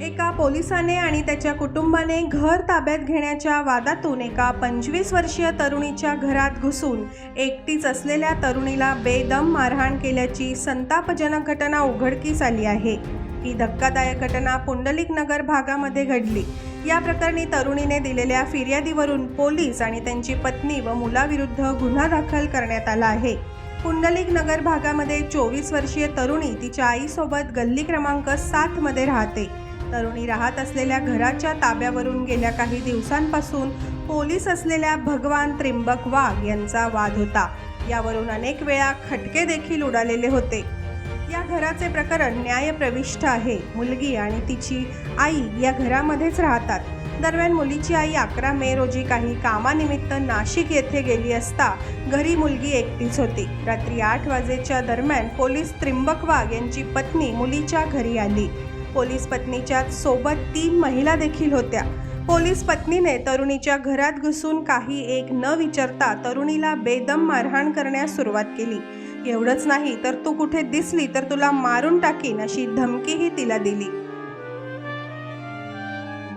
एका पोलिसाने आणि त्याच्या कुटुंबाने घर ताब्यात घेण्याच्या वादातून एका 25 वर्षीय तरुणीच्या घरात घुसून एकटीच असलेल्या तरुणीला बेदम मारहाण केल्याची संतापजनक घटना उघडकीस आली आहे। ही धक्कादायक घटना पुंडलिक नगर भागामध्ये घडली। या प्रकरणी तरुणीने दिलेल्या फिर्यादीवरून पोलीस आणि त्यांची पत्नी व मुलाविरुद्ध गुन्हा दाखल करण्यात आला आहे। पुंडलिक नगर भागामध्ये 24 वर्षीय तरुणी तिच्या आईसोबत गल्ली क्रमांक 7 मध्ये राहते। तरुणी राहत असलेल्या घराच्या ताब्यावरून गेल्या काही दिवसांपासून पोलीस असलेल्या भगवान त्रिंबक वाघ यांचा वाद होता। यावरून अनेक वेळा खटके देखील उडालेले होते। या घराचे प्रकरण न्यायप्रविष्ट आहे। मुलगी आणि तिची आई या घरामध्येच राहतात। दरम्यान मुलीची आई 11 मे रोजी काही कामानिमित्त नाशिक येथे गेली असता घरी मुलगी एकटीच होती। रात्री 8 वाजेच्या दरम्यान पोलीस त्रिंबक वाघ यांची पत्नी मुलीच्या घरी आली। पोलीस पत्नीच्या सोबत 3 महिला देखील होत्या। पोलीस पत्नीने तरुणीच्या घरात घुसून काही एक न विचारता तरुणीला बेदम मारहाण करण्यास सुरुवात केली। एवढंच नाही तर तू कुठे दिसली तर तुला मारून टाकीन अशी धमकीही तिला दिली।